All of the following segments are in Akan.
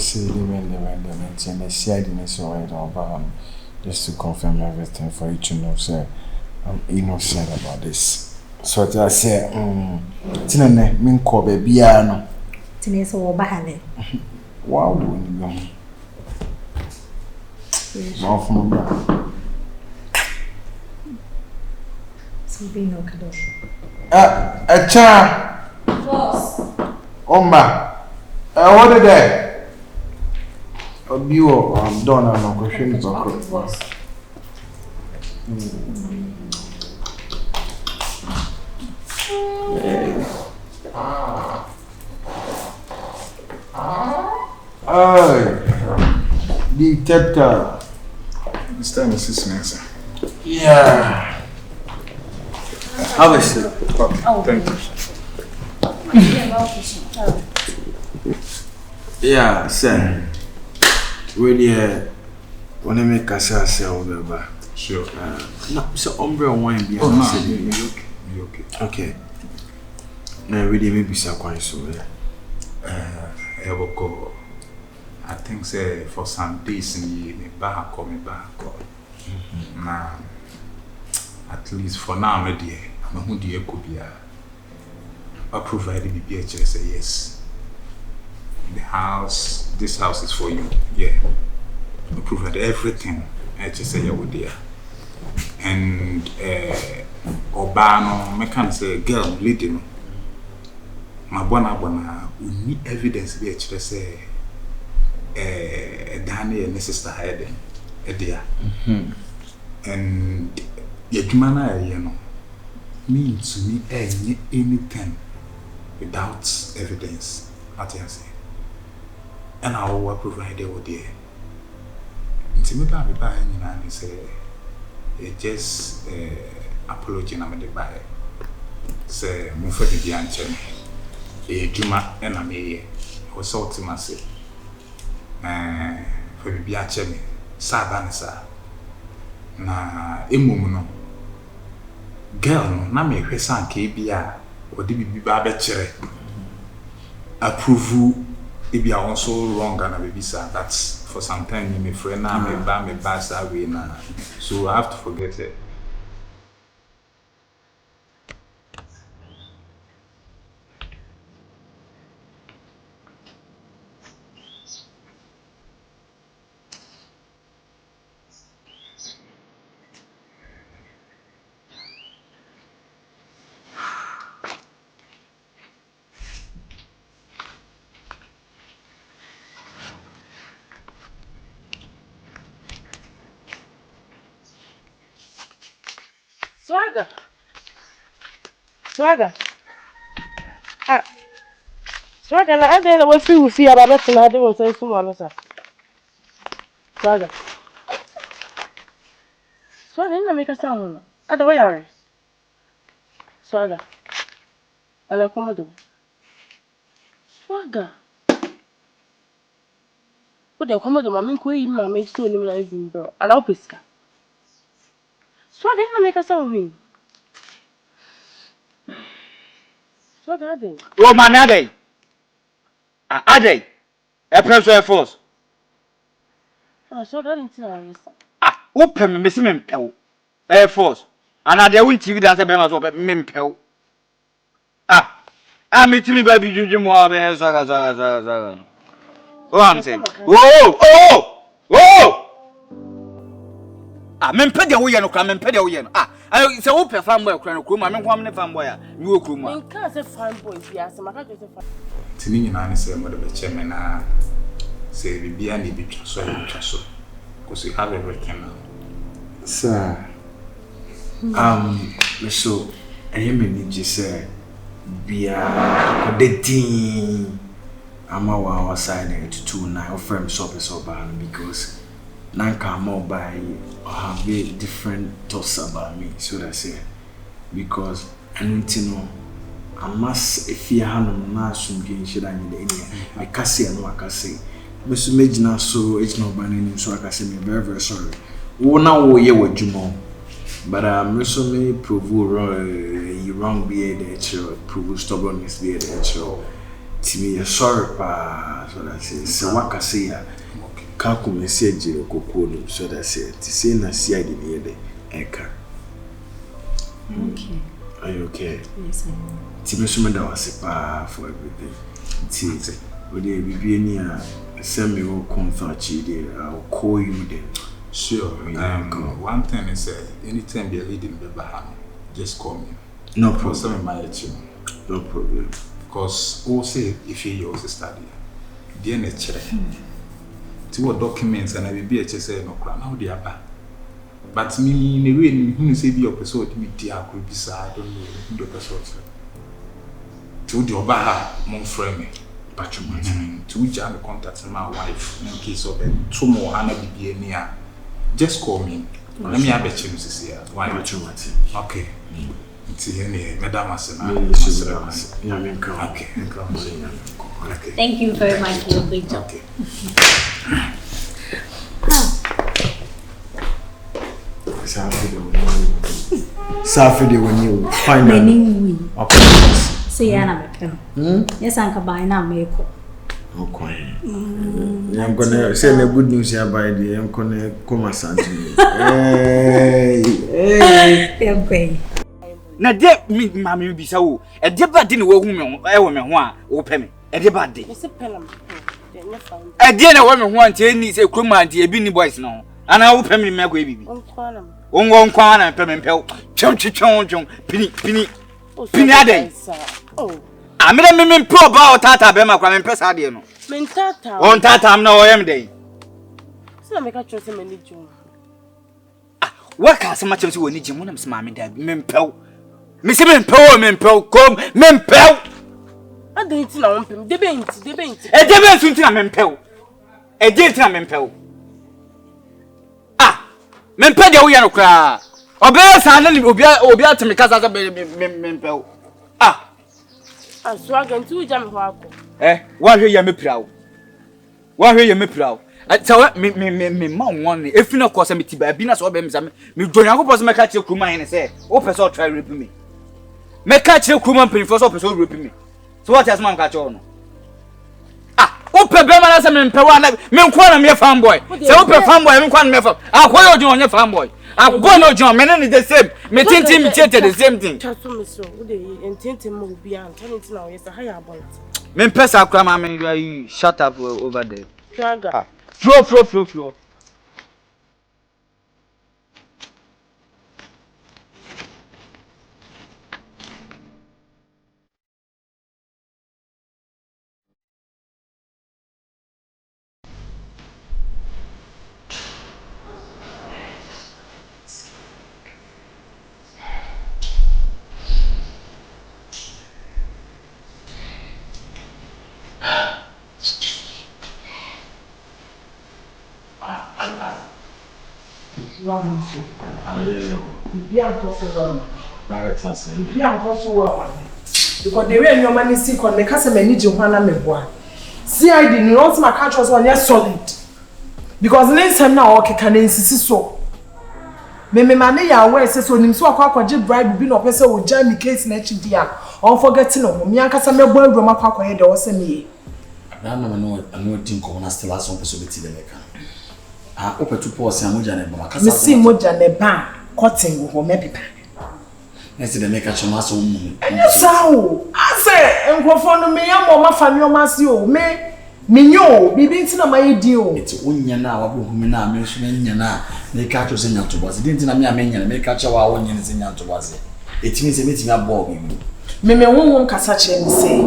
see the event and I said in this way about just to confirm everything for you to know, sir. I'm innocent about this. So I say, Tina, mean call baby, no. Tina, so bahane. Wow, doing you go. From so be no cado. A cha. Boss. Omba. What did that? You done no question boss. Detector. Mr. and Mrs. Spencer. Yeah. How is it? Oh, thank you. Yeah, sir. Really, when I make a sale, sure. No, so umbrella wine be okay. Okay. Now, really, maybe so quite so. I will go. I think say for some days in the back or me back. Now, at least for now, my dear, I'm who dear could be a provided me BHS say yes. The house, this house is for you. Yeah. I provided everything. I just say you were there. And Obano, I can say girl leading. My bona we need evidence BHS say Danny and sister hiding a dear. And yet man you know means to me anything without evidence. What I say. And I will provide it dear. It's me by and say it just apology na me buy. Say mo fa bi anche juma and I me was sort myself. For bi anche me sa na emum no girl no na me hwesa anka bia odi bibi ba be kire approve if you are also wrong and baby sir that's for some time me friend na me ba sa we na so I have to forget it. Swagger. Swagger, I didn't know if you see about that, and I didn't say so, sir. Swagger. Swagger, didn't make a sound. I don't know. Swagger. I like Commodore. Swagger. But the Commodore, my main queen, my maid, so in bro. Allow Pisca. Swagger, didn't make a sound. Swagger, I didn't. Oh, man, Ade. Ade. A press Air Force. Oh, so that didn't know. Open Miss Mimpel. Air Force. And I won't TV dance a bemas of Mimpel. I'm meeting me baby Juju Moab. Oh, I'm saying, Memped the way no come and pay the way. I say open farm boy, crown crew, my men farm boy, you crew. I can't say fine boy, yes, my can't say fine. Tini na say mo the chairman na say bibia ni bi twaso because you have everything now. Sir. So I am just say bia the team I'm our side to 29 or firm so bad because Nanka more by have different thoughts about me, so that's it. Because I need to know I must if you have no some gain should I need any I can say no I can say. Mr. Majina so it's not banning so I can say me very sorry. We now we what you know. But also prove wrong be the prove stubbornness be the Timmy, sorry, pa. So that's it. So what I say, can't come and say Jiro Coco. So that's it. To say na see I didn't hear the eka. Okay. Are you okay? Yes, I am. Timmy, so that was a for everything. Timmy, would there be any send me all comfort? I'll call you then. Sure. One thing is, anytime you're leading the Bahama, just call me. No problem. No problem. Because also, if you also study, the nature, to what documents and I will be a chess no crown, how they are. But me, in a way, who say be your episode, me, dear, could be sad, I don't know who the episode. To the Obaha, mon friend, but you to which I'm contacting my wife in case of a 2 more Hannah be near. Just call me. Let me have a chance to see her. Why not you want it? Okay. Madam Okay. Thank you very much for your big job. Okay. Saturday when you find out. Okay. See, Anna, yes, Uncle by now, make okay. I'm gonna send a good news here by the I'm gonna come and send you. Hey, na de mi mama bi sa wo e de bad ni wo hu me e wo me ho a wo pe me e de bad Me se pelam. De nya fa. e de na wo me ho anti ni se kroma anti e bi ni boys no ana wo pe me me akwa bibi Onkwana. wongo nkwa na pe me pe twon pini aden Oh. amira me pe oba o tata be makwa me pe sa de no Men tata. on tata am na wo yem dey Se na me ka twose me ni jum. wa ka se ma chem se wo ni jim wona me se ma me da me pe me se me pe kom me pe Adan ti na wompem de be nti. e de be nti na me pe e de nti na me pe me pe de wo ya no kra obe sa na ni obi ateme kasa sa me pe So again tu ja me ho akọ. Wa hwe ya me pirawo Tawa me ma won ni efi na kosa me ti ba bi na so be me sa me dwonya ko pose me ka kire kruma hin se o pese o try rape me ka kire kruma pin for so pese o rape me so what has man ka kire no o pe be ma na se me mpewa na me nko na me fanboy se o pe fanboy me nko na me fa akoyo odwon onye fanboy akoyo no odwon me na the same me tintin me tiete the same thing Chaso me so wo de entintin mo bi an tantin na wo yesa ha ya bon me pesa akra ma me you shut up over there Traga. Flow. Because the way your money sick on the customer need you wanna me boy. CID ni want my catch was one solid. Because next time now okay can insist so. Me mane ya aware say so nim so akwa bribe bi no pese o jam case na chidi a on forgetting no me ankasa me boy roma akwa ye de o se me. Na no think ko na still as on possibility de meka. Opetu pause ya moja na ba makasa. Me see moja ne ba cotton wo me pepa. Nesi de meka choma so mu. Sao, ase enkrofo no me yam ma fa nneoma ase o me minyo bibi ntina maye di o. Eti onya na wa bo humi na me so nya na me ka cho se nya to boze. Di ntina me amenya na me ka cha wa wonya ne se nya to boze. Eti mi se metimi abo bi. Me won kasa che mi se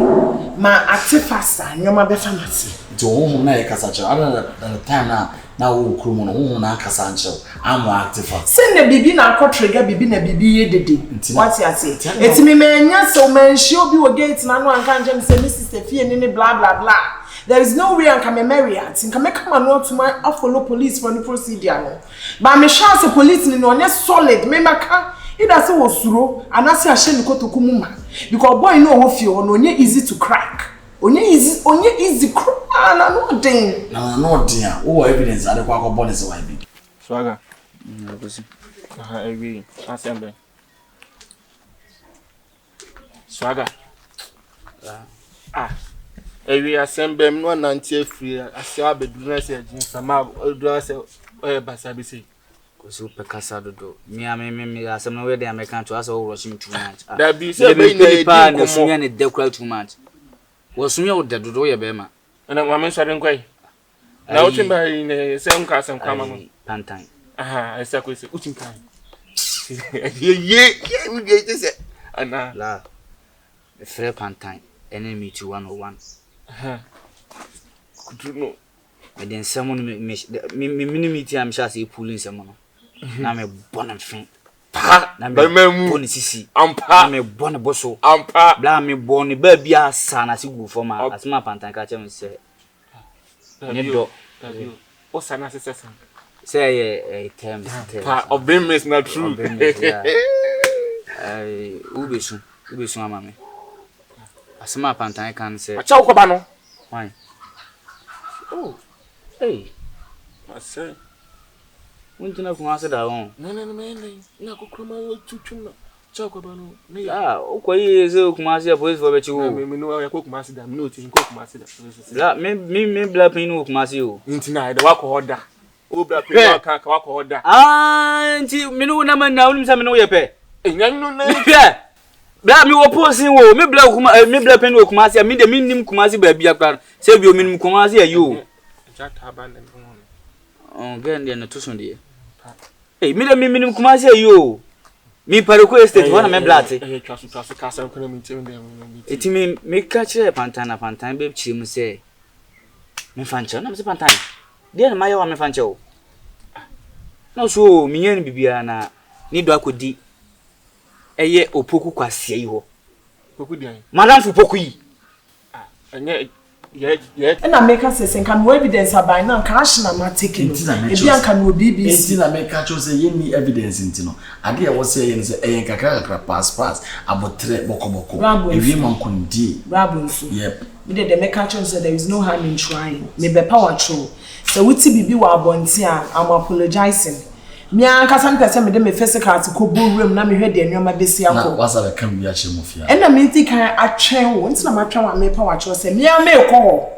ma atifasa nneoma be famasi. Eti won na ye kasa che ada na time na wo krumo no won na kasa nche am active. Se na bibi na akotrega bibi na bibi ye dede. What you say? Eti me nya so man shi obi wo gate na no anka nje me se mi sister fie ni blah blah blah. There is no way I can marry at. Can make come and to my follow police for the procedure no. But me sure say police ni no onye solid me maka ida say osuro anase ahye ni kotoku muma because boy no wo fie no onye easy to crack. Onye easy crack na no den. Na no den a wo evidence ade kwa akobọ ne se wa bi. Swaga. Nagosi. I agree. Assembly. Swaga. we assemble no nantie free asia beduna se sama do se basa bi say Kosi pekasa dodo. Me asem no we dey American to asa wo rushing too much. Da bi say be na na sunya ne dekura too much. Wo sunya wo dodo ye be ma. Na mama sori nkwai. Na utin ba ne se nka asem kwa mama. Pantan. Aha, esa ko se utin kan. Ye we dey say ana La. The free Pantan. Enemy to 101. Aha. Kudu no. Me den someone me meet am sha say pulling someone. Na me bonam fin. Pa na me boni sisi. Ampa. Na me boni boso. Ampa. Bla me boni ba bia sa na sigu for ma. Asma Pantan ka chem say. Ne do. O sana sese. Say terms. Pa obem is not true. Ubesu ama me. Asma Pantan kan say. Acha ko ba no? Why? Oh. Hey. I say. Untina kuma se da won. No. Na ko kroma wo chuchum na. Acha ko ba no. Ne Okoyi eze kuma se police for be chi wo. Me no ya ko kuma se da. Me no tin ko kuma se da. La me bla pin wo kuma se o. Untina da wa ko hoda. O bla pin wa ka wa ko hoda. Nti me no na man na unim se me no ye pe. Enyan no na. Bla mi wo posin wo me bla pen wo kuma se me de minnim kuma se ba bia kra se bi o minnim kuma se ayo. Ja ta ba na no. Gen de na to son de. Me de minnim kuma se ayo. Mi pare ko estate wana me blate. Twaso ka sa ko na mi tim de. Eti me ka kire Pantan be kire mu se. Me fancha na me se Pantan. De na maye wa me fancha o. Na so mi yen bibia na ni do akodi. Eye opoku kwase yi ho. Poku dian. Madam fu poku yi. Anya And I make us say can no evidence about now cash na ma taking. Ebi anka no BBC. Enti na make catch say ye ni evidence nti no. Ade e wo say ye say e kakra pass abotre bokoboko. Ewi man kundi. Brabo so. Yep. Me dey make catch say there is no harm in trying. Me be power true. So wuti bibi wa abonti a I'm apologizing. Me anka some person me dey me physical to ko room na me hwe de nneoma besi akọ. Na wasa be kan bia che mofia. And na me think kan atwen wo nti na ma twen wa me power true say me am me ko.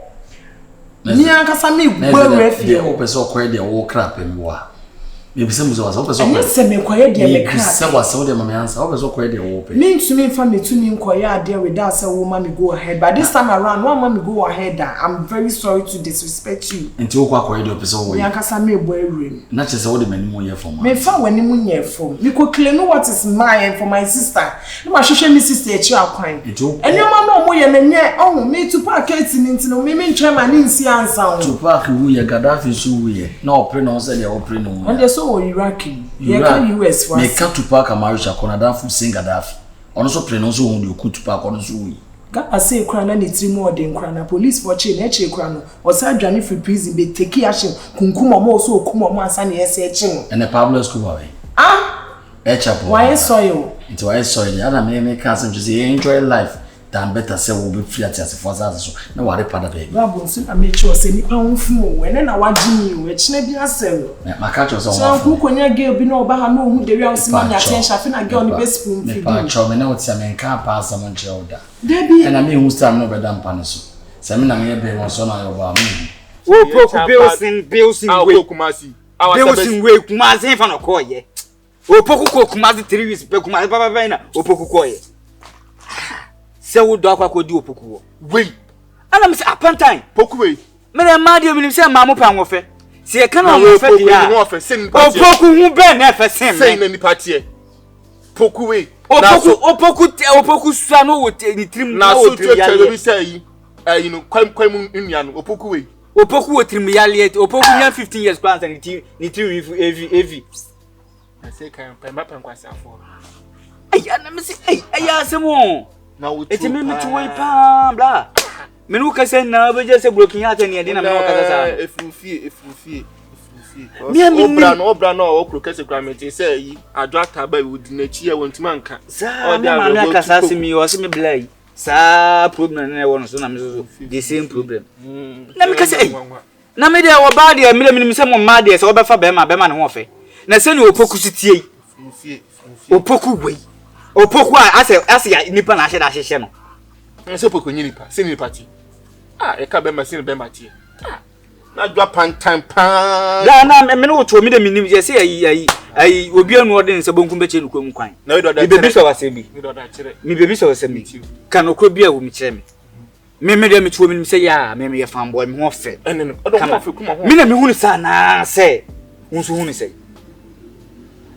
Me anka some me gbo refie. O person ko de wo crap em wa. Me bisa muzo wasa o person ko. Anya se me ko ye de me crap. Bisa wasa o de mama answer o person ko de wo pe. Me ntumi mfa me tumi nko ye ade without say wo ma me go ahead. But this time around no ma me go ahead. I'm very sorry to disrespect you. Nti wo kwa de o person wo. Me anka some me boy room. Na che se wo de mani mo ye form. Me fa wani mu nye form. Me ko claim what is mine for my sister. No ma hwehwe me sister e chi akwan. Enyoma no mo ye menye oh me to park it nti no me ntwe ma ni nsi ansa wo. To park wu ye Gaddafi so wu ye. Na opre no say de opre no. And they so Iraqi. Ye can US was. Me ka to park Amarisha Konada fu sing Gaddafi. Ono so pre no so wu de ku to park ono so wu. Ga say kra na ni tiri mo de nkra na police for chain e che kra no. O sa dwane free prison be take action kunkum mo so okum mo ansa na yese echi no. And the Pablo school away. E chapo. Why so you? It why so you. Ana me ka some just enjoy life. Dan better say we be free at as for that so. Na worry pada baby. Brabo so na make sure say nipa honfu o we na wagimi o e chine bi asem. Ma ka cho so one. So ku konya girl bi na oba ha no hu de wi ausima nya attention fi na girl ni be spoon fi. Me pa cho me na what say me kan pass am nche oda. Debi. And I mean who stand no be dan pan so. Say me na me be won so na yo ba me. O poku Bilson we Kumasi. Bilson we Kumasi fa no koye. O poku ko Kumasi 3 weeks pe Kumasi baba na o poku koye. Se wo do akwa kodi opoku wo we ana me se Pantan poku we me na ma de ominim se ma mo pa nwofe se e kana nwofe dia opoku hu be na efe sem se na nipa tie poku we opoku sua no wo ni trim na wo trim ya le bi se yi you know kwam nua no opoku we opoku wo trim ya le opoku nya 15 years plan and ni trim evi na se kan pa ma pa kwasa afo ai ana me se ai asemo na wo eti me to way pa bla me no ka se na be je se broken ya te ne de na me no ka sa efufie obra no o kro kese kwa me se yi adwata ba wo di na chi e wontima nka o de ma me ka sa se mi o se me bla yi sa problem na e wono so na me so the same problem na me ka se na me de wo ba de me se mo ma de se wo be fa be ma ne ho fe na se ni opoku sitie opoku we opoku ase ya nipa na hye no se opoku nyi nipa se nipa ti Ah, e ka be machine be matie. Ah. Na dwa Pantan pan. Da na me no to me de minim je say ayi obi anu ode nse bonku be chelu kwam kwan. Na we do da. Me bebi so wase bi. Me do da kire. Me bebi so wase mi. Kan okro bi a wo mi kire me. Me de me tuo me say ya me ye fan boy me ho fe. Ene no. Odo ho fe kuma ho. Me na me hunu sa na say. Wonso hunu say.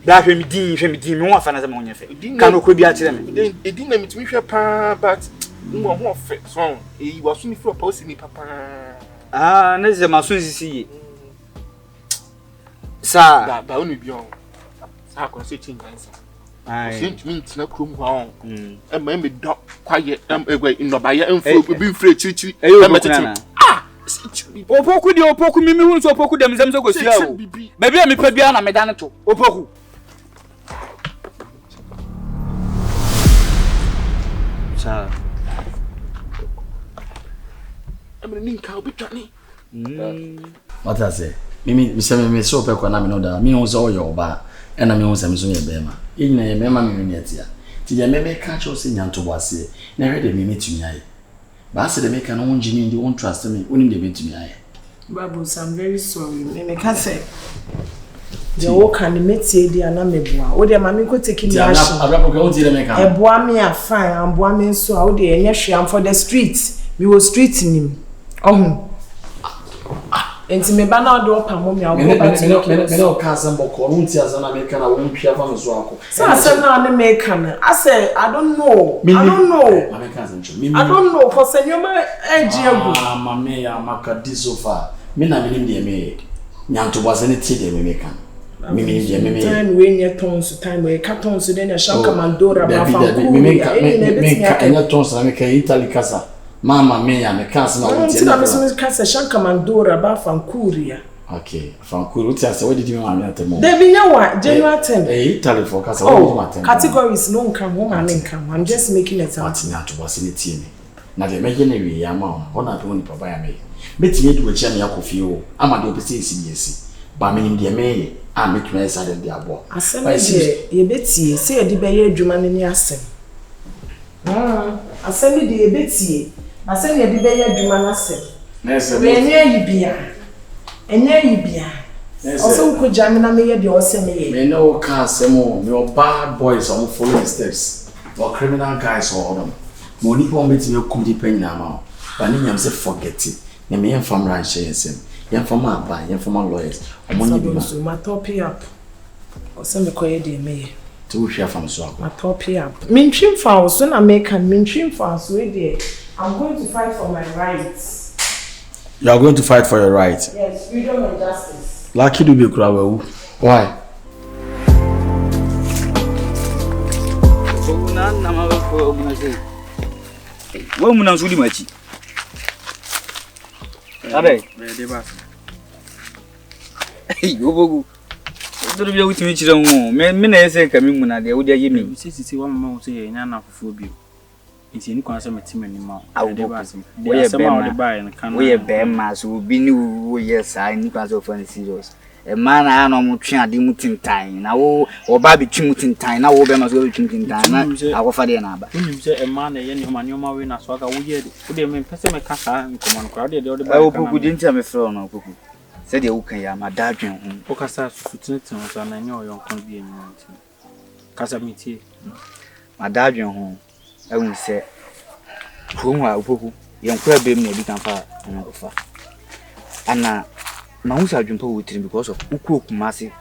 Da hwe mi din me ho afa na say me onye fe. Kan okro bi a kire me. Edin na mitumi hwe pa but mo ho fe so e waso ni fro pa osi ni papa. Ah, na ze maso sisi. Sa ba onu bi on. Sa ko se chin gansa. Ai. Se ntumi ntina krom ho on. E ma me do kwaye egwe inobaye emfo bi mfre chichi. E metete. Ah! Opoku mimi hu so opoku dem zem so go sia o. Ba bia me pa bia na me da ne to. Opoku. Sa What I say? Me so pe kwa na me no da. Me hu so yo ba. E na me hu se me so ye be ma. E nyina ye me ma me ni atia. Ti ye me ka cho se nyanto boase. Na hwe de me metumi aye. Ba se de me ka no unjini ndi won trust me. Oni de metumi aye. Babos, I'm very sorry. Me can say the wo kan metie dia na meboa. Wo de ma me ko take me action. Abrapo ke won ti de me ka. Eboa me afan, amboa me so a wo de enye hwe for the street. Me wo street nim. Ohun. Enti me ba na do pa mo me awo ba ti. Me no ka san boko won ti azana me ka na won pia fa me so ako. So asem na ne me ka na. I say I don't know. I don't know. I don't know for senyoma ejiegu. Ah, mama ya makadi so far. Me na me nim de me. Nyanto boase ne ti de me ka. Me de me. Time we nye tons time we ka tons de na shanka mandora ba fa ku. Me ka enya tons na me ka Italy kasa. Mama me ya me kasa na won ti na. Me kasa shanka mandora ba fa kuria. Okay, fa kuru ti asa what did you mama atemo? There be nyawa January 10. Italy for kasa what did you atemo? Categories no nka ho ma me nka. I'm just making it out. Ati na to boase ne ti me. Na de me je na wi ya ma ho na to ni papa ya me. Beti edu echi na yakofi o ama de opese esi ba me nim de me a me tuma esa de abo asem de ye betie se ye de be ye adwuma ne ni asem asem de ye betie asem ye de be ye adwuma na asem na se be enye yibia also ko jam na me ye de osem ye me no ka asem o me o bad boys on follow steps or criminal guys or them mo ni po me ti me kum di pen na ma ba ni nyam se forget it. Na me from ranch yesem. Yam from aba, yam from lawyers. Omonye bi so ma top up. O se me koye de me. To we share from so akwa. Ma top up. Min twim fa so na me kan min twim fa so we there. I'm going to fight for my rights. You are going to fight for your rights. Yes, freedom and justice. Lucky do be kura we. Why? so na ma ko mo say. Wo mu na so di machi. Abe, de ba. Obogu. Do bi awuti mi chire ho. Me na ese ka mi mu na de wo de ye mi. Sisi wa mama wo say nya na fufu bi. Nti ni kwan se metime ni ma. De ba. Wo ye be ma de ba en kan. Wo ye be ma so obi ni wo ye sa ni kwan so fan serious. E ma na no mo twe ade mu tintan na wo oba bi twe mu tintan na wo be ma so bi twe tintan na akofa de na aba. Nim se e ma na ye ni ma we na so aka wo ye de. Wo de me pese me kasa nkomo no kwa de de ba. Wo poku de ntia me fro no poku. Se de wo kan ya ma da dwen ho. Wo kasa sutintin so na nya oyon kon bi enyi nti. Kasa mitie. Ma da dwen ho. Ehun se ko wa poku yen kwa be me bi kan fa no ko fa. Ana ma hu sa dwumpa wo tirim because of ukwu kumase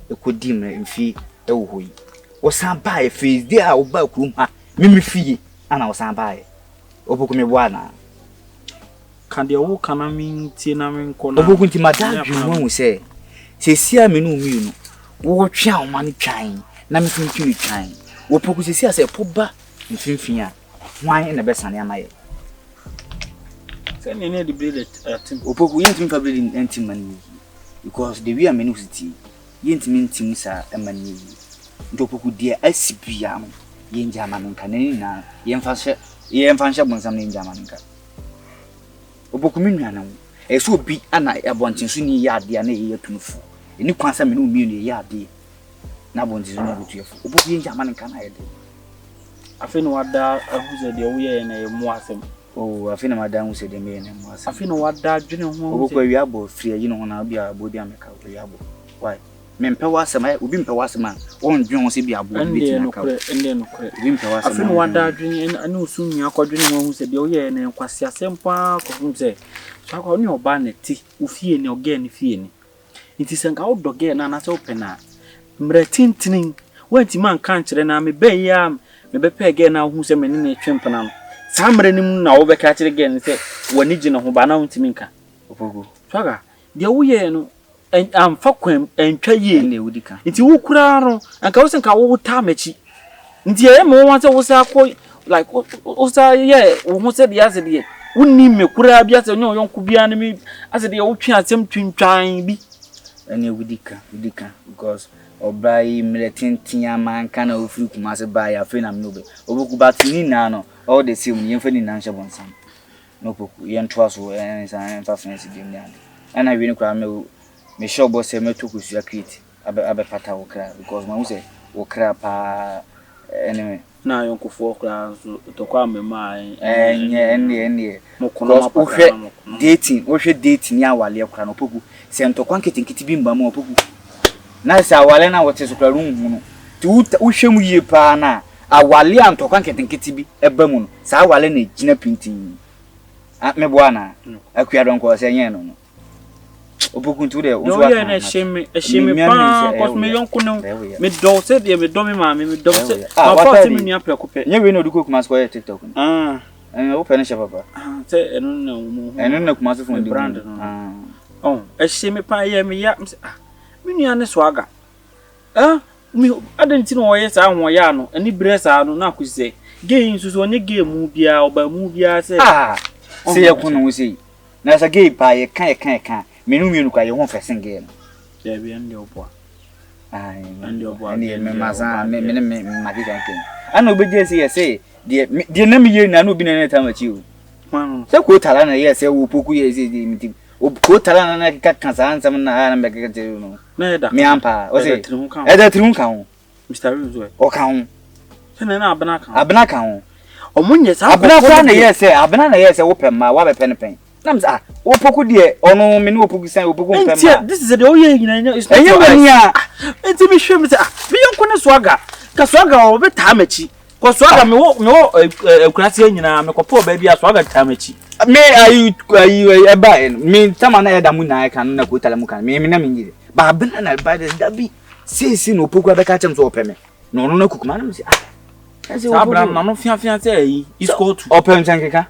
ekodi mra mfi ewo hoyi wo san ba e face dey a wo ba kurum ha mimi fie ana wo san ba e oboku me bo ana kan de wo kana min tie na min ko na oboku nti mada dwuma hu se sia me no mi no wo twa wo ma ne twan na me fin twi twan wo poku sia se poba mfimfin a hwan na be sane amaye Send any the blade team. Opoku yintim fa blade entim mani because the way amenu city yintim entim sa emani ndopoku dia asibia mo yenja maninka na yemfa hye bonsam na yenja maninka opoku minwa na e so bi ana abontin so ni ya ade na ye tunfu eni kwansa me no mi ni ya ade na abontin so na butuefo opoku yenja maninka na ye de afi no wada ahuze de wo ye na ye mu asem Oh, I think madam said the main name was. I think what that junior home. Where you are both free, you know, when I'll be a body America. Why? Memper was a man, Ubimpa was a man. One John see be a boy, and then Wimper was. I think what that junior, I know soon you are calling one who said, oh, yeah, and Quasia Sempa, whom say, so I call your banner tea, who fear no gain fear. It is an outdoor game and as opener. Mretintning, when the man can't run, I may bay yam, may pay again now who's a man in a champion. Some random now overcatch again and say, when you know who banana to Minka. Swagger, the way and I'm fucking and try ye in the Woodica. It's you crown and goes and cow tamachi. The M once I was like, yeah, almost said yesterday. Wouldn't need me, could I be as a no young could be enemy as the old chance him to trying be. And you Woodica, because or by militant man can of fruit must buy a friend of noble. Or about Nino, all the same, infinite national on some. No book, young trust or any fancy dinner. And I really cry me sure boss me took with your create. Abepata will cry because my say will crap anyway. Now you go for class to come my and dating, dating ya while you're crying. Poku, send to quankit in kitty bimba more poku. Nice, I will learn what is a room to Usham ye pana. A walian to quankit in kitty a bemun, sa wallen gina painting. At me buana, a queer uncle saying. Opoku to there. No, yeah, a shame, cause me young kuno. Me don't say, me don't mammy, me don't say. What me up your coupe? You know the cook must wear TikTok. And open a shop. Say, and no master from Brandon. Oh, a shame pie, me yaps. Me and the swagger. Me, I didn't know yes, I want yano, and the breast I don't know, could say. Games was only game movie or by movie. I say, say a couldn't see. There's a gay pie, a can't. Menu kwa yo first game. There be and your boy. And your boy. And me maza me magic thing. I know be just say the name you na no be na time at you. So ko tala na yes say wo poku yes meeting. Ko tala na ka kansa ansam na me ka tell no. Na da. Me ampa. O say da triun kan. Mr. Ruzo. O kan. Se na Abenaa kan. Abenaa kan. O munye sa Abenaa na yes say Abenaa na yes say wo pem ma wa be pen. Nam sa opoku de ono me no opoku san opoku pema. This is the oye nyina is. Enye wani a enti me hwem say me yonko ne swaga ka swaga o be tamachi ko swaga me wo akurase nyina me kopo ba bia swaga tamachi me ayi eba me tama na yeda mu na kan na ko tala mu kan me na me nyire ba Abenaa na ba de da bi sisi no opoku abeka chem so opeme no no na kukuma na me say Abraham na no fiafia say ayi is go to opem chankeka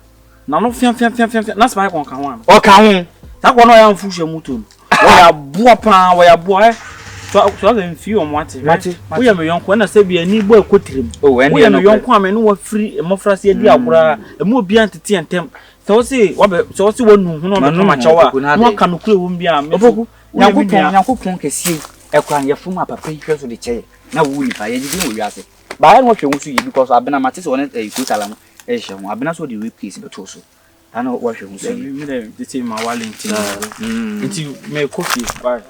na no fiafia na spa kon kan wan o kan ho ta ko no ya mfu hwe mutum wo ya boa pa wo ya boa so ga mfi o mwate wo ya me yonko na se bia ni bo ekotirim wo ya me yonko ame no wa free mofrase adi akura emu obi antete entem so se wonu hu no me kama chawa no aka no kure wo bia me opoku nyankopon kesi ekwan yefum apapa hwe so de che na wo ni pa ye gidi wo wiase ba no hwe nsu yi because Abenaa mate se won ikusalam hwe Abenaa so de replace beto so ana wo hwe nsu yi me de ti ma walenti nti me kofi ba